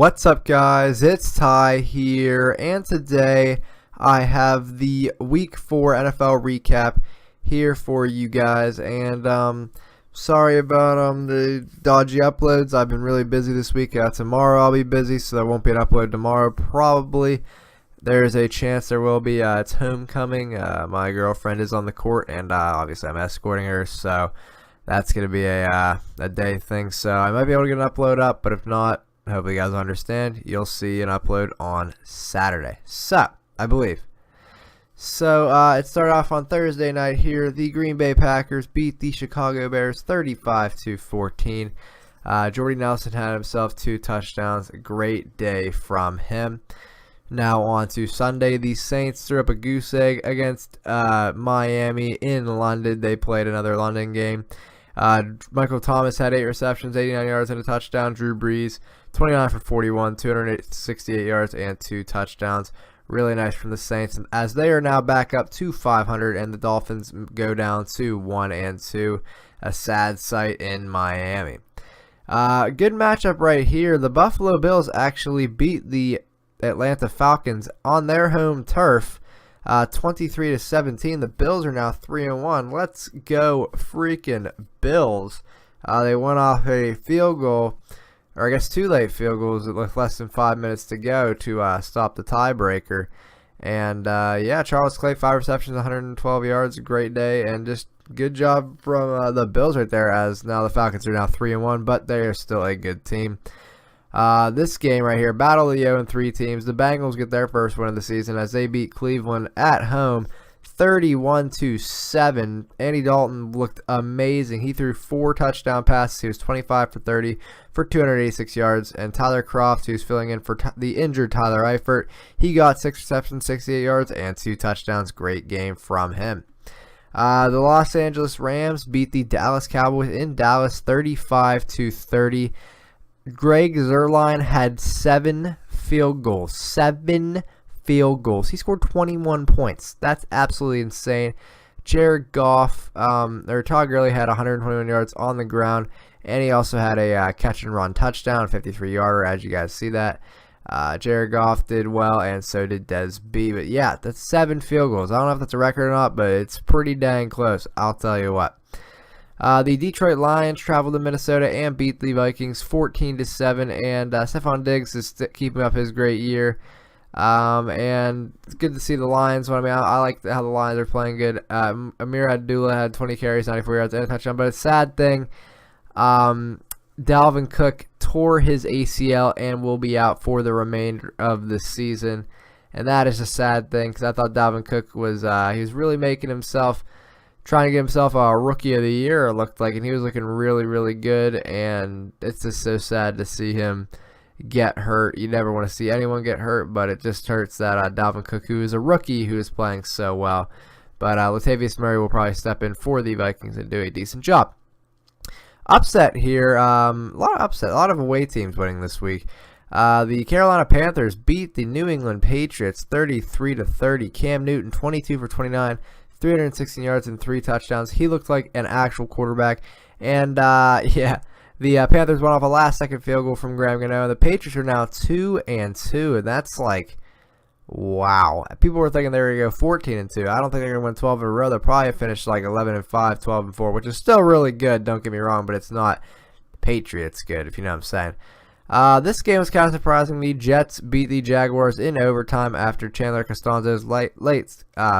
What's up, guys? It's Ty here, and today I have the Week 4 NFL recap here for you guys. And sorry about the dodgy uploads. I've been really busy this week. Tomorrow I'll be busy, so there won't be an upload tomorrow. Probably there's a chance there will be. It's homecoming. My girlfriend is on the court, and obviously I'm escorting her, so that's gonna be a day thing. So I might be able to get an upload up, but if not, hopefully you guys understand. You'll see an upload on Saturday. So, I believe. So, it started off on Thursday night here. The Green Bay Packers beat the Chicago Bears 35-14. Jordy Nelson had himself 2 touchdowns. A great day from him. Now on to Sunday. The Saints threw up a goose egg against Miami in London. They played another London game. Michael Thomas had 8 receptions, 89 yards and a touchdown. Drew Brees, 29 for 41, 268 yards and 2 touchdowns. Really nice from the Saints, as they are now back up to 500, and the Dolphins go down to 1-2. A sad sight in Miami. Good matchup right here. The Buffalo Bills actually beat the Atlanta Falcons on their home turf, 23-17. The Bills are now 3-1. Let's go freaking Bills. They went off a field goal, or I guess 2 late field goals with less than 5 minutes to go to stop the tiebreaker. And yeah, Charles Clay, 5 receptions, 112 yards. Great day, and just good job from the Bills right there, as now the Falcons are now 3-1, but they are still a good team. This game right here, battle of the 0-3 teams. The Bengals get their first win of the season as they beat Cleveland at home 31-7. Andy Dalton looked amazing. He threw 4 touchdown passes. He was 25 for 30 for 286 yards. And Tyler Kroft, who's filling in for the injured Tyler Eifert, he got 6 receptions, 68 yards, and 2 touchdowns. Great game from him. The Los Angeles Rams beat the Dallas Cowboys in Dallas 35-30. Greg Zuerlein had 7 field goals. 7 field goals. He scored 21 points. That's absolutely insane. Jared Goff, Todd Gurley had 121 yards on the ground, and he also had a catch and run touchdown, 53-yarder, as you guys see that. Jared Goff did well, and so did Des B. But yeah, that's 7 field goals. I don't know if that's a record or not, but it's pretty dang close, I'll tell you what. The Detroit Lions traveled to Minnesota and beat the Vikings 14-7, and Stephon Diggs is keeping up his great year. And it's good to see the Lions. I like how the Lions are playing good. Amir Abdullah had 20 carries, 94 yards, and a touchdown. But a sad thing, Dalvin Cook tore his ACL and will be out for the remainder of the season. And that is a sad thing, because I thought Dalvin Cook was he was really making himself, trying to get himself a Rookie of the Year, it looked like, and he was looking really, really good, and it's just so sad to see him get hurt. You never want to see anyone get hurt, but it just hurts that Dalvin Cook, who is a rookie, who is playing so well. But Latavius Murray will probably step in for the Vikings and do a decent job. Upset here, a lot of away teams winning this week. The Carolina Panthers beat the New England Patriots 33-30. Cam Newton, 22 for 29. 316 yards and 3 touchdowns. He looked like an actual quarterback. And, yeah, the Panthers went off a last-second field goal from Graham Gano. The Patriots are now 2-2, and that's like, wow. People were thinking they were going to go 14-2. I don't think they're going to win 12 in a row. They'll probably finish like 11-5, 12-4, which is still really good, don't get me wrong, but it's not Patriots good, if you know what I'm saying. This game was kind of surprising. The Jets beat the Jaguars in overtime after Chandler Costanzo's late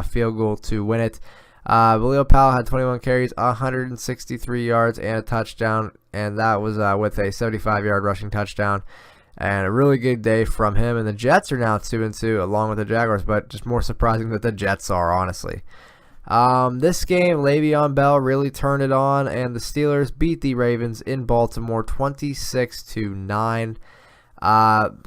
field goal to win it. Bilal Powell had 21 carries, 163 yards, and a touchdown, and that was with a 75-yard rushing touchdown. And a really good day from him. And the Jets are now 2-2 along with the Jaguars, but just more surprising that the Jets are, honestly. This game, Le'Veon Bell really turned it on, and the Steelers beat the Ravens in Baltimore 26-9.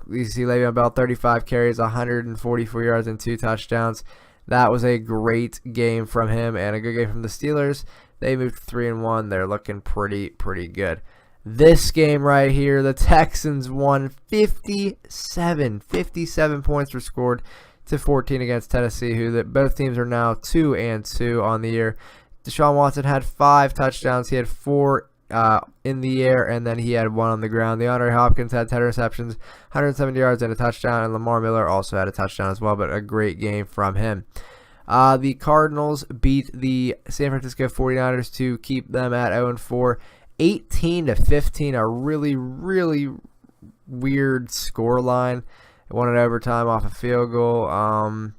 You see Le'Veon Bell, 35 carries, 144 yards, and 2 touchdowns. That was a great game from him, and a good game from the Steelers. They moved to 3-1. They're looking pretty good. This game right here, the Texans won 57. 57 points were scored to 14 against Tennessee, both teams are now 2-2 on the year. Deshaun Watson had 5 touchdowns. He had 4 in the air, and then he had 1 on the ground. DeAndre Hopkins had 10 receptions, 170 yards, and a touchdown, and Lamar Miller also had a touchdown as well, but a great game from him. The Cardinals beat the San Francisco 49ers to keep them at 0-4, 18-15, a really, really weird score line. They won in overtime off a field goal.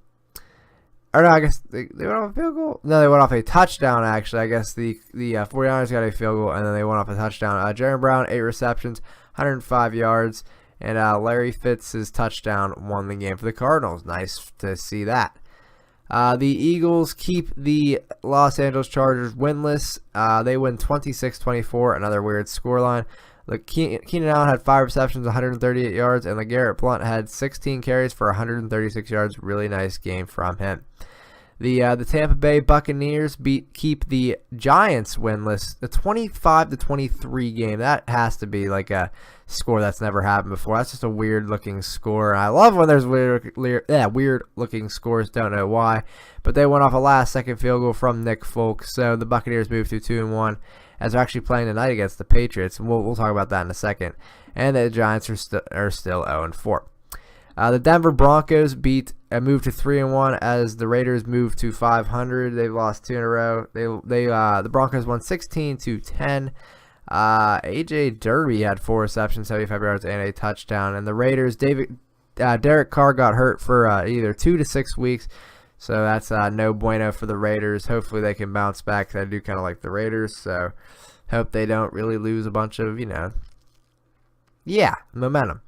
Or no, I guess they went off a field goal? No, they went off a touchdown, actually. I guess the 49ers got a field goal, and then they went off a touchdown. Jeremy Brown, 8 receptions, 105 yards, and Larry Fitz's touchdown won the game for the Cardinals. Nice to see that. The Eagles keep the Los Angeles Chargers winless. They win 26-24, another weird scoreline. Keenan Allen had 5 receptions, 138 yards, and LeGarrette Blount had 16 carries for 136 yards. Really nice game from him. The Tampa Bay Buccaneers keep the Giants winless. The 25-23 game, that has to be like a score that's never happened before. That's just a weird-looking score. I love when there's weird-looking scores. Don't know why, but they went off a last-second field goal from Nick Folk, so the Buccaneers moved to 2-1. As they're actually playing tonight against the Patriots, and we'll talk about that in a second. And the Giants are still 0-4. The Denver Broncos moved to 3-1 as the Raiders moved to 500. They've lost 2 in a row. The Broncos won 16-10. AJ Derby had 4 receptions, 75 yards, and a touchdown. And the Raiders, Derek Carr got hurt for either 2 to 6 weeks. So that's no bueno for the Raiders. Hopefully they can bounce back. I do kind of like the Raiders. So hope they don't really lose a bunch of, momentum.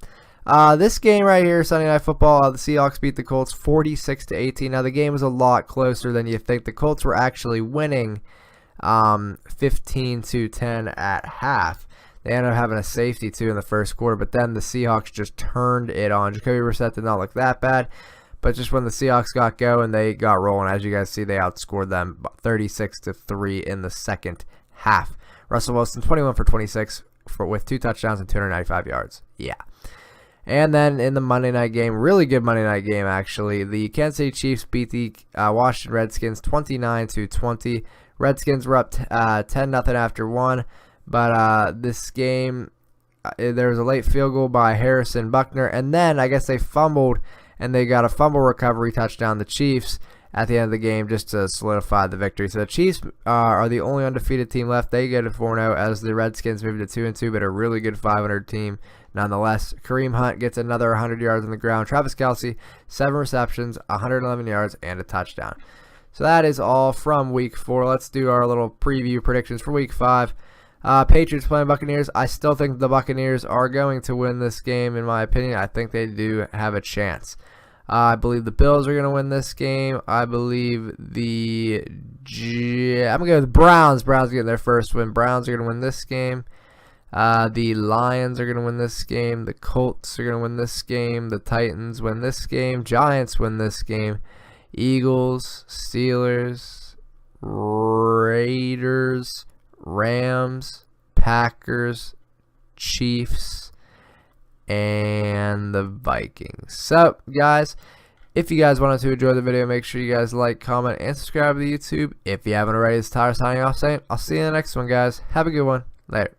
This game right here, Sunday Night Football, the Seahawks beat the Colts 46-18. Now the game was a lot closer than you think. The Colts were actually winning 15-10 at half. They ended up having a safety too in the first quarter, but then the Seahawks just turned it on. Jacoby Brissett did not look that bad. But just when the Seahawks got going, they got rolling. As you guys see, they outscored them 36-3 in the second half. Russell Wilson, 21 for 26 with 2 touchdowns and 295 yards. Yeah. And then in the Monday night game, really good Monday night game actually, the Kansas City Chiefs beat the Washington Redskins 29-20. Redskins were up 10-0 after 1. But this game, there was a late field goal by Harrison Buckner. And then I guess they fumbled, and they got a fumble recovery touchdown, the Chiefs, at the end of the game just to solidify the victory. So the Chiefs are the only undefeated team left. They go to 4-0 as the Redskins move to 2-2, but a really good 500 team nonetheless. Kareem Hunt gets another 100 yards on the ground. Travis Kelce, 7 receptions, 111 yards, and a touchdown. So that is all from Week 4. Let's do our little preview predictions for Week 5. Patriots playing Buccaneers. I still think the Buccaneers are going to win this game, in my opinion. I think they do have a chance. I believe the Bills are going to win this game. I believe I'm going to go with the Browns. Browns getting their first win. Browns are going to win this game. The Lions are going to win this game. The Colts are going to win this game. The Titans win this game. Giants win this game. Eagles, Steelers, Raiders, Rams, Packers, Chiefs, and the Vikings. So, guys, if you guys wanted to enjoy the video, make sure you guys like, comment, and subscribe to the YouTube. If you haven't already, it's Tyler signing off saying, I'll see you in the next one, guys. Have a good one. Later.